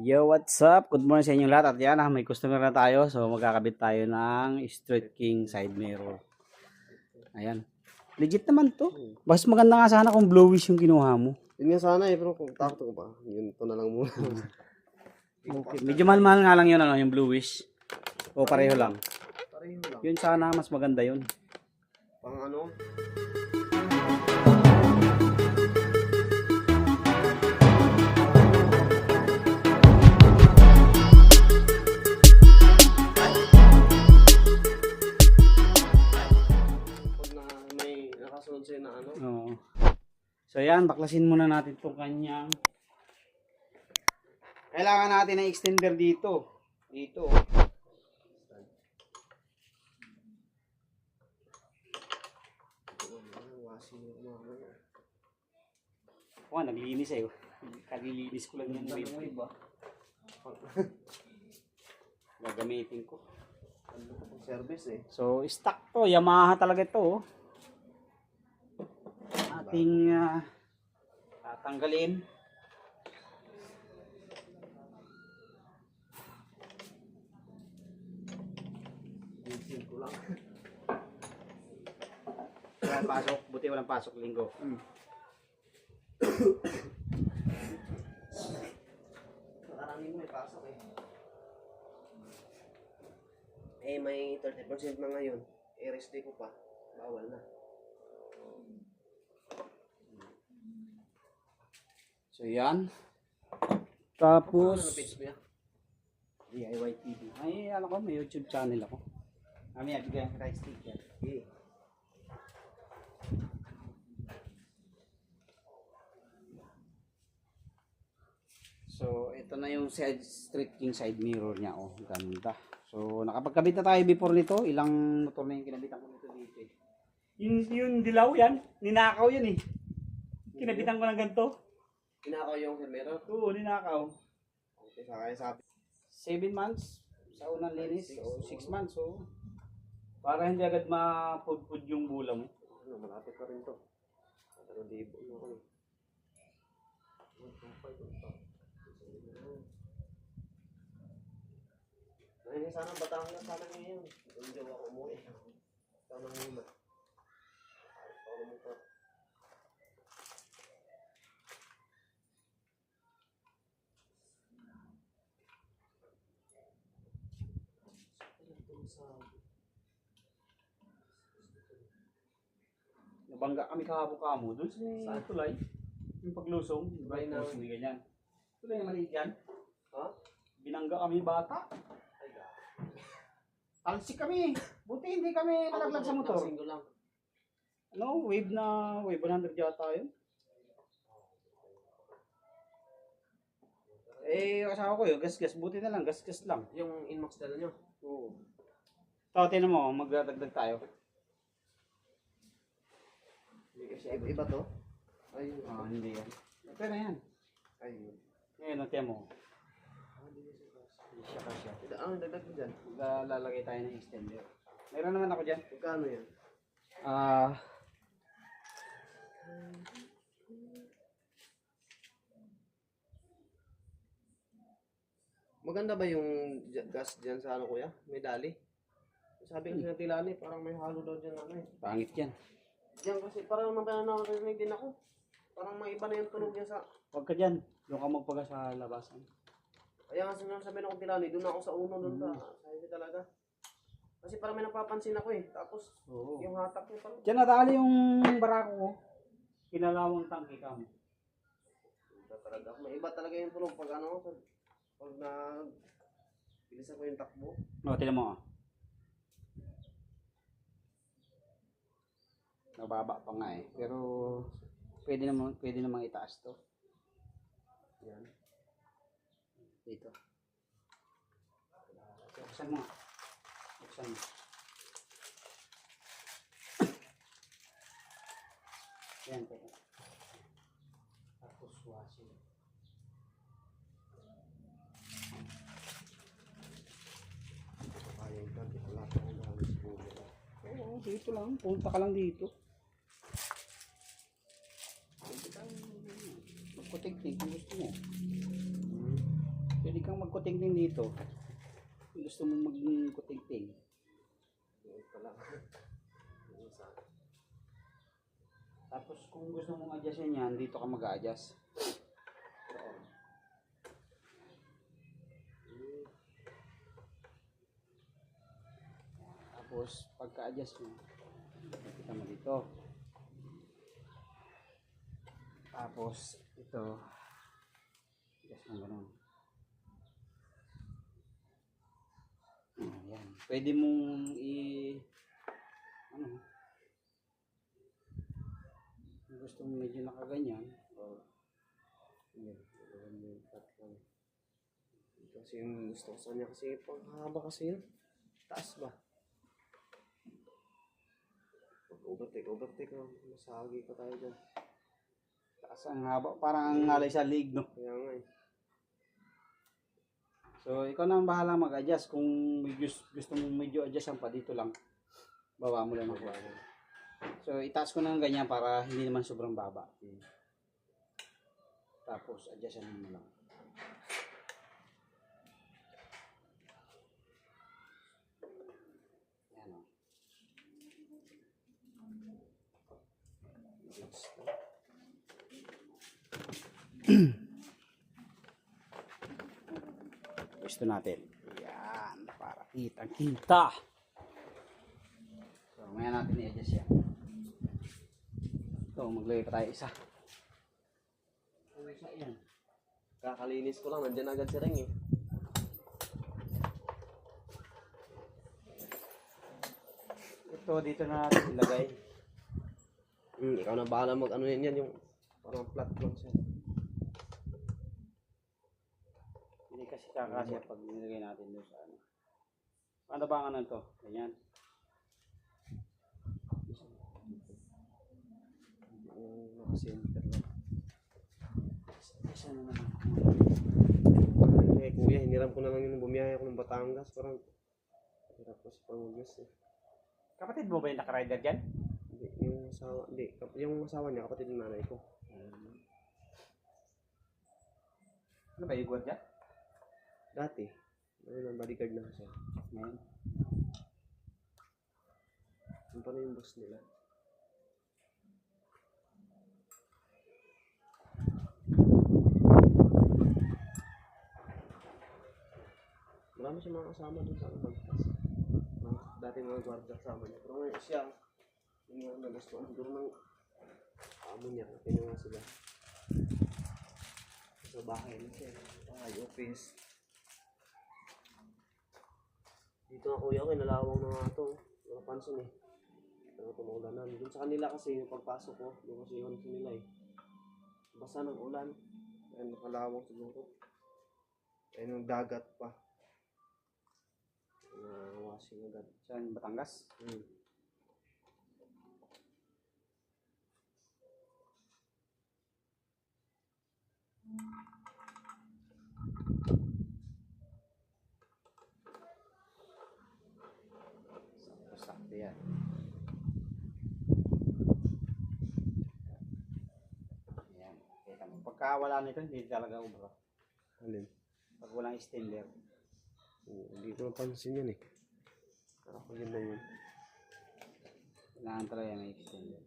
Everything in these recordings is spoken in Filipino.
Yo, what's up? Good morning sa inyong lahat. At yan, may customer na tayo. So, magkakabit tayo ng Street King side mirror. Ayan. Legit naman to. Mas maganda nga sana kung bluish yung kinuha mo. Yun nga sana pero kung takot ko pa, yun to na lang muna. Okay. Medyo mahal-mahal nga lang yun, yung bluish. O pareho lang. Pareho lang. Yun sana, mas maganda yun. Pang ano? Pag na may nakasunod sa'yo na ano? Oo. So, yan. Baklasin muna natin itong kanyang. Kailangan natin ng extender dito. Dito. Oh, naglinis eh. Kalilinis ko lang yung wave ba? Gagamitin ko. Service eh. So, stock to. Yamaha talaga ito. Ating tatanggalin. Bisin ko lang. Walang pasok. Buti walang pasok linggo. Karangin mo may pasok eh. Eh may 30% na ngayon. I-rest day ko pa. Bawal na. So, yan. Ano Tapos, na page mo yan? DIY TV. Ay, ano ko, may YouTube channel ako. Kami, bigyan ka tayo sticker. Okay. So, ito na yung Street King side mirror niya. Oh, ganda. So, nakapagkabit na tayo before nito. Ilang motor na yung kinabitan ko nito dito eh. Yung dilaw yan, ninakaw yun eh. Kinabitan ko ng ganito. Kinakaw yung camera. Oo, ninakaw. Okay, sa kaya sabi. 7 months sa unang linis. So, 6 months. So, para hindi agad mapudpud yung bula mo. Ano, malapit pa rin to. 2,000 na ako eh. Ay, sana Batangas na sana ngayon. Hindi ako umuwi. Sana muna. Para mo pa. Nabangga kami kahapon-kamo doon sa tulay. Yung paglusong. Tulay na- Hindi ganyan. Tulay na maliit yan. Ha? Binangga kami bata. Ay, God. Talsik kami. Buti hindi kami nalaglag sa motor. Single lang. No, wave 100 yata yun. Eh, asawa ko yun, gas-gas. Buti na lang, gas-gas lang. Yung Inmax dala nyo. Oo. So, tinan mo, magdadagdag tayo. Iba to? Ay, Ah, hindi yan. Ito na yan. ay. Ngayon, tiyan mo. Hindi siya kasya. Ano, dagdag mo dyan? Lalagay tayo ng extender. Meron naman ako dyan. Magkano yan? Ah, Maganda ba yung gas dyan sa ano kuya? May dali? Sabi kasi ng Tilani, parang may halo daw dyan ano eh. pangit yan. Diyan kasi parang naman narinig din ako. Parang may iba na yung tunog niya sa... Huwag ka dyan. Doon ka magpaga sa labasan. Kaya nga sinasabi ng Tilani, doon ako sa uno doon ka. Sabi talaga. Kasi parang may napapansin ako eh. Tapos Oo. yung hatak niya parang... Diyan natali yung barako ko. Kinalawang tangke ka mo. Iba talaga. May iba talaga yung tunog pag ano. Pag na... Bilisan ko yung takbo. O, tinan mo. Nababa pa nga eh. Pero pwede namang itaas to. Yan. Dito. Buksan mo. Buksan mo. Yan. Tapos washing. Kaya ito. Wala pa akong dami sa buhay. Oo, dito lang. Punta ka lang dito. Magputik-tik kung gusto mo. Pwede kang magkuting-ting dito. Kung gusto mong magkuting-ting. Yun pala. Yung isa. Tapos kung gusto mong adjustin yan, dito ka mag-a-adjust. Tapos pagka-adjust mo, kita mo dito. Tapos ito, adjust mo ganun. Ayan. Pwede mong ano, kung gusto mo medyo nakaganyan, o Hindi. Yung tatlo. Kasi yung gusto ko sa kanya kasi pang haba kasi yun. Taas ba? Overtake. Masagi ka tayo dyan. taas ang haba, parang ang ngalay sa liig, no? Kaya nga eh. So, ikaw na ang bahala mag-adjust. Kung gusto mong medyo adjust pa dito lang, baba mo lang ako. So, itaas ko na ng ganyan para hindi naman sobrang baba. Tapos, adjustan mo lang. Yan o. Gusto natin. Yan, para kitang-kita. So, maya natin i-adjust yan. So, maglagay pa tayo isa. Isa yan. Kakalinis ko lang, nandyan agad si Reng eh. Ito, dito na natin ilagay. Ikaw na bahala mag ano yan yung parang flat lang siya. Hindi kasi kakasya pag nilagay natin doon sa ano. Paano ba ang ano to? Ganyan. Naka-center lang. Isa na naman. Eh kuya, hiniram ko na lang yung bumiyaya ko ng Batangas. Parang hirap ko sa pangugas eh. Kapatid mo ba yung nakarider dyan? Hindi, yung asawa niya, kapatid ng nanay ko. Ano ba yung gwardiya? Dati, ayun ang bodyguard na siya. Ngayon. Yung paano yung boss nila? Marami siya mga kasama dun sa bagtas. Dati mga gwardiya kasama niya. Pero ngayon siya, yung mga nagastuan siguro ng amo niya. Pinuha sila. Sa bahay na siya. Bahay, office. Dito nga kuya ko, nalawang na nga ito. Wala pansin eh. Pero tumulanan. Doon sa kanila kasi yung pagpasok ko, doon kasi yun sa nila eh. Basa ng ulan. Ayun, nakalawang siguro. Ayun, yung dagat pa. Washing agad. Saan? Batangas? Sakto yan. Ayan. Kita mo. Pagka wala nito, hindi talaga ubra. Alin? Pag walang extender. Hindi ko napansin yun eh. Ako yun na yun. Kailangan talaga may extender.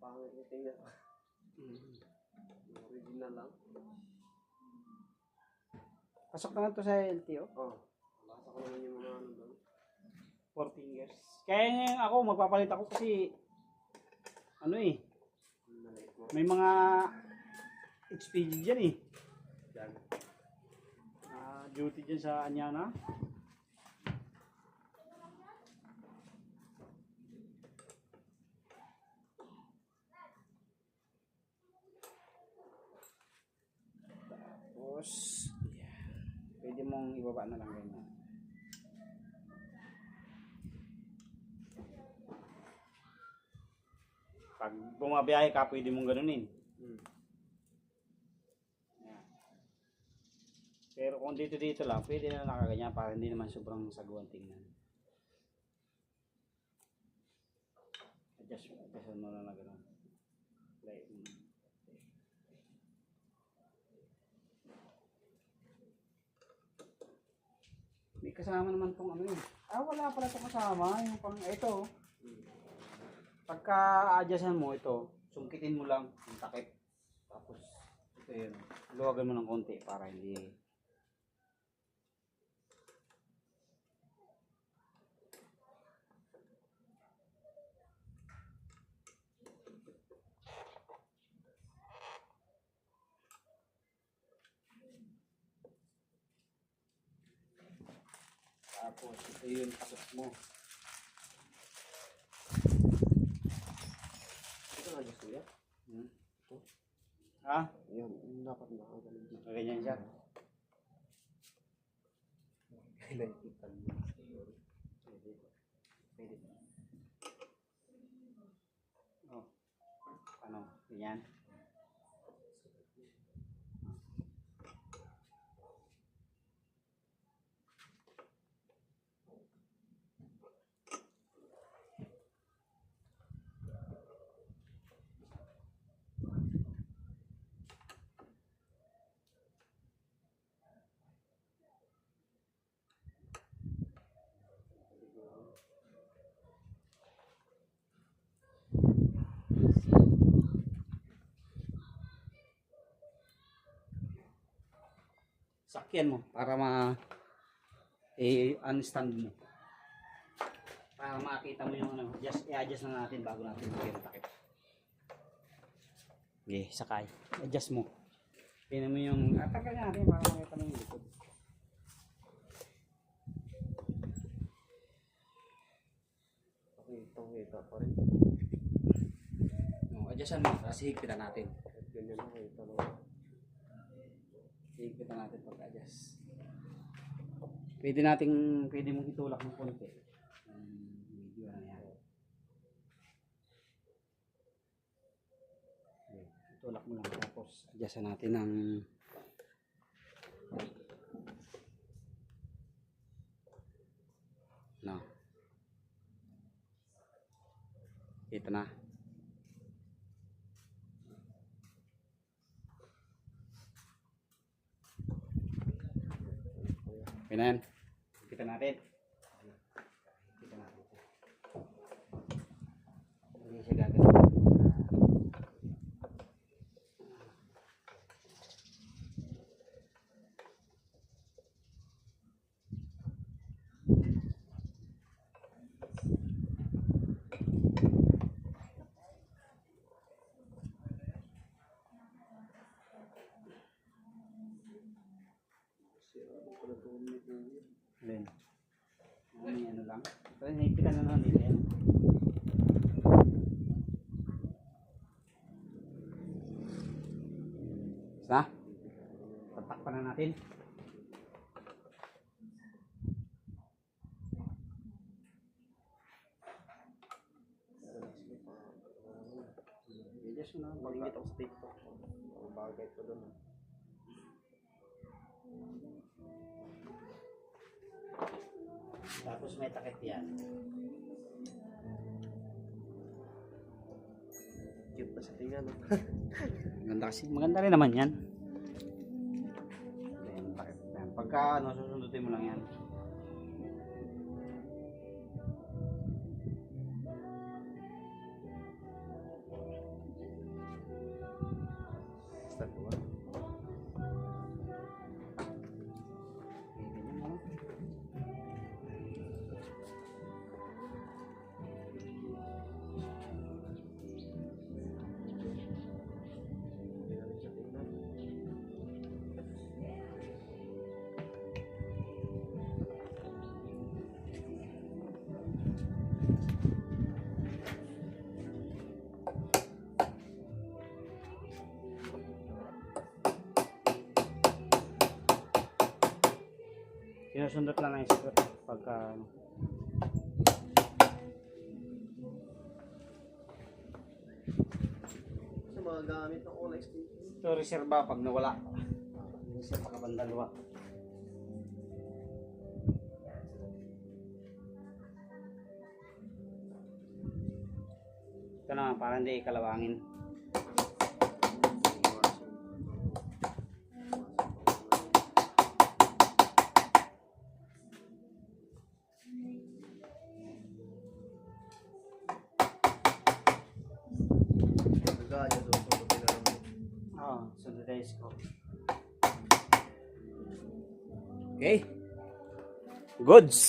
Pangit yung tingnan. Original lang. Pasok naman to sa LTO. Oh. Basa ko naman yung mga ano doon. 14 years. Kaya ngayon ako, magpapalit ako kasi ano eh, Nalate mo. may mga expedient dyan eh. Yan. Duty dyan sa Anyana. Tapos, yan. Pwede mong ibaba na lang ganyan. Pag bumabiyahe ka, pwede mong ganunin. Yan. Pero kung dito lang, pwede na nakaganyan para hindi naman sobrang saguan tingnan. Adjust mo na na gano'n. Like, may kasama naman tong ano yun. Wala pala itong kasama. Yung pang, ito. Pagka adjustan mo ito, sungkitin mo lang yung takip. Tapos, ito yun. Luwagan mo ng konti para hindi. Tapos, ito yung takip mo. Ito na gusto yan. Ha? Yan, dapat nakagaling dito. Ganyan siya. Kailan kita mo? Pwede. Oh. Ano? Ganyan. Sakyan mo para unstand mo. Para makita mo yung ano, i-adjust na natin bago natin lagyan ng takip. Okay, sakay. Adjust mo. Tingnan mo yung atakan natin para makita mo yung likod. Okay, itong kita pa rin. No, adjustan mo, tapos higpitan natin. At ganyan ako ito. Higpitan natin pag-adjust. Pwede mong itulak ng konti. Medyo ano yan. Okay, itulak mo lang tapos adjustan natin ng no. Ito na. Okay na yan. Kita natin. Kita natin. Hindi siya gagawin. Then, may ano lang. Ito, hinipitan na lang nila yan. Isa? Tatakpan na natin. Adjust mo na. Malingit ako sa TikTok. Ang bagay ko doon. Tapos may takip yan. Cute na sa tingnan. No? Maganda rin naman yan. Then, takip yan. Pagka ano, susundutin mo lang yan. Start ko ba? Ganyan mo. Hindi na rin siya tingnan. Sinusundot lang ng square pagka ano. Sa mga gamit ng Olex dito. Ito reserva pag nawala. Reserva ka bandalwa. Ito na, para hindi ikalawangin. Nagkakaya doon sa buti na lang. Oo, sunod tayo screw. Okay. Goods.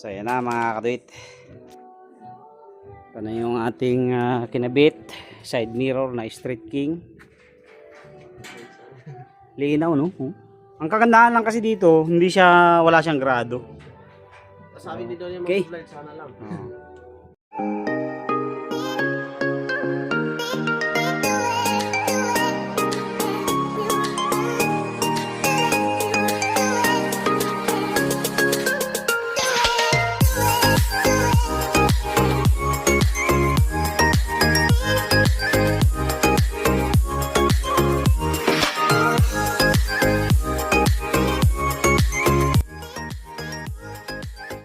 So yan na mga kaduit. Ito na yung ating kinabit. Side mirror na Street King. Linaw no? Ang kagandahan lang kasi dito, hindi siya, wala siyang grado. Sabi din doon yung Okay. mag-vlog sana lang. Oo.